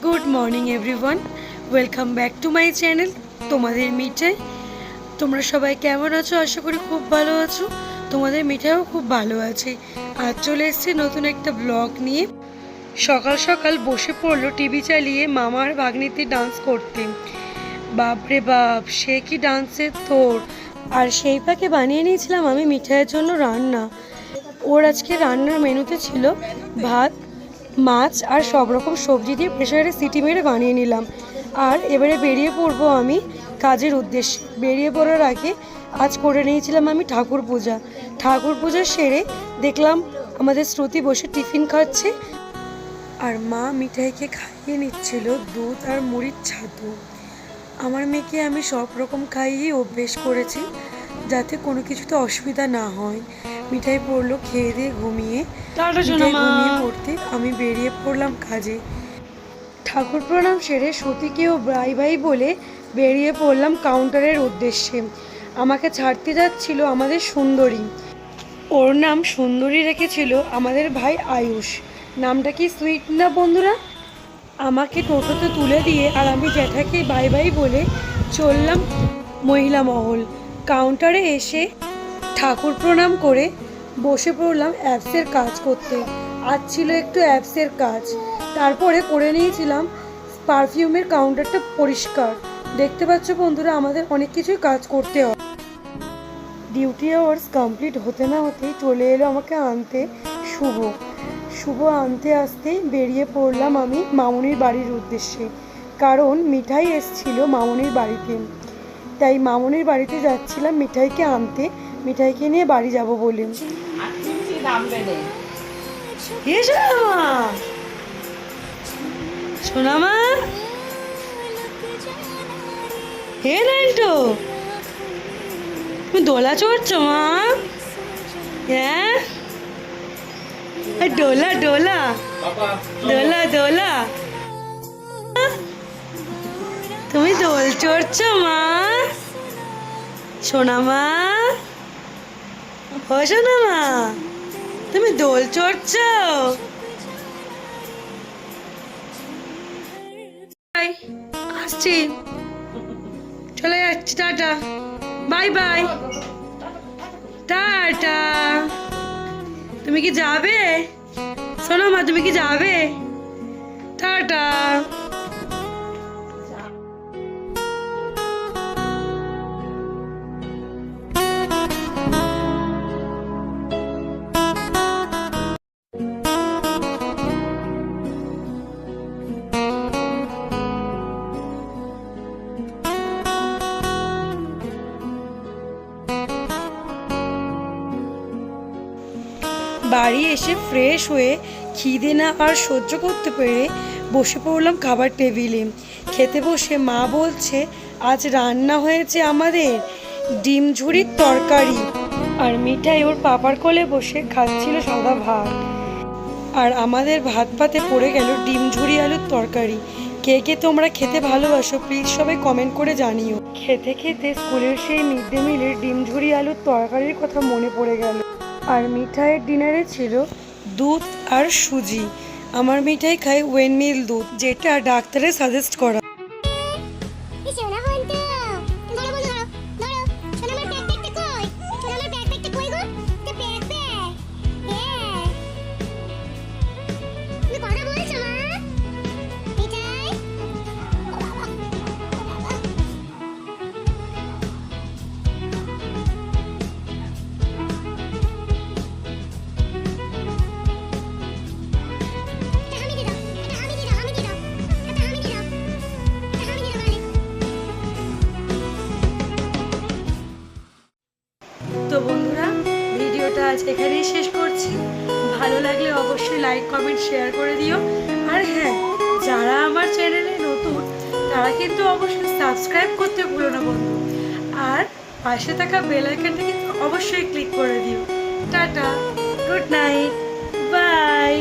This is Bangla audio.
Good morning everyone, welcome back to my channel তোমাদের মিঠাই। তোমরা সবাই কেমন আছো? আশা করি খুব ভালো আছো। তোমাদের মিঠাইও খুব ভালো আছে। আজ চলে এসেছি নতুন একটা ব্লগ নিয়ে। সকাল সকাল বসে পড়লো টিভি চালিয়ে মামার ভাগ্নিতে ডান্স করতে। বাপরে বাপ, সে কি ডান্সের তোর! আর সেই ফাঁকে বানিয়ে নিয়েছিলাম আমি মিঠাইয়ের জন্য রান্না। ওর আজকে রান্নার মেনুতে ছিল ভাত, মাছ আর সব রকম সবজি দিয়ে প্রেসারে সিটি মেরে বানিয়ে নিলাম। আর এবারে বেরিয়ে পড়বো আমি কাজের উদ্দেশ্যে। বেরিয়ে পড়ার আগে আজ করে নিয়েছিলাম আমি ঠাকুর পূজা সেরে দেখলাম আমাদের শ্রুতি বসে টিফিন খাচ্ছে, আর মা মিঠাইকে খাইয়ে নিচ্ছিল দুধ আর মুড়ির ছাতু। আমার মেয়েকে আমি সব রকম খাইয়ে অভ্যেস করেছি যাতে কোনো কিছুতে অসুবিধা না হয়। মিঠাই পড়লো খেয়ে দিয়ে ঘুমিয়ে পড়তে আমি বেরিয়ে পড়লাম কাজে। ঠাকুর প্রণাম সেরে সতীকেও বাই বাই বলে বেরিয়ে পড়লাম কাউন্টারের উদ্দেশ্যে। আমাকে ছাড়তে যাচ্ছিল আমাদের সুন্দরী। ওর নাম সুন্দরী রেখেছিল আমাদের ভাই আয়ুষ। নামটা কি সুইট না বন্ধুরা? আমাকে টোটোতে তুলে দিয়ে আর আমি জ্যাঠাকে বাই বাই বলে চললাম মহিলা মহল। কাউন্টারে এসে ঠাকুর প্রণাম করে বসে পড়লাম অ্যাপসের কাজ করতে। আজ ছিল একটু অ্যাপসের কাজ। তারপরে করে নিয়েছিলাম পারফিউমের কাউন্টারটা পরিষ্কার। দেখতে পাচ্ছ বন্ধুরা, আমাদের অনেক কিছুই কাজ করতে হয়। ডিউটি আওয়ার্স কমপ্লিট হতে না হতেই চলে এলো আমাকে আনতে শুভ আনতে আসতেই বেরিয়ে পড়লাম আমি মামুনির বাড়ির উদ্দেশ্যে। কারণ মিঠাই এসছিল মামুনির বাড়িতে, তাই মামুনির বাড়িতে যাচ্ছিলাম মিঠাইকে আনতে, মিঠাইকে নিয়ে বাড়ি যাব বলে। সোনামা, হে নাইটো, তুমি দোলা চড়ছো মা? হ্যাঁ, ডোলা ডোলা দোলা দোলা, তুমি দোল চড়ছো মা? সোনামা, ও সোনামা, তুমি দোল চড়ছো? আসছি, চলে যাচ্ছি, টাটা, বাই বাই, টাটা। তুমি কি যাবে সোনামা? তুমি কি যাবে? টাটা। বাড়ি এসে ফ্রেশ হয়ে খিদে না আর সহ্য করতে পেরে বসে পড়লাম খাবার টেবিলে। খেতে বসে মা বলছে আজ রান্না হয়েছে আমাদের ডিম ঝুড়ির তরকারি। আর মিঠাই ওর পাপার কোলে বসে খাচ্ছিল সাদা ভাত। আর আমাদের ভাত পাতে পড়ে গেল ডিম ঝুড়ি আলুর তরকারি। কে কে তোমরা খেতে ভালোবাসো প্লিজ সবাই কমেন্ট করে জানিও। খেতে খেতে স্কুলের সেই মিড ডে মিলের ডিম ঝুড়ি আলুর তরকারির কথা মনে পড়ে গেল। আর মিঠাইয়ের ডিনারে ছিল দুধ আর সুজি। আমার মিঠাই খায় ওয়েন মিল দুধ, যেটা ডাক্তারের সাজেস্ট করা। তো বন্ধুরা, ভিডিওটা আজ এখানেই শেষ করছি। ভালো লাগলে অবশ্যই লাইক কমেন্ট শেয়ার করে দিও। আর হ্যাঁ, যারা আমার চ্যানেলে নতুন তারা কিন্তু অবশ্যই সাবস্ক্রাইব করতে ভুলো না বন্ধু। আর পাশে থাকা বেল আইকনটা কিন্তু অবশ্যই ক্লিক করে দিও। Tata, good night, by.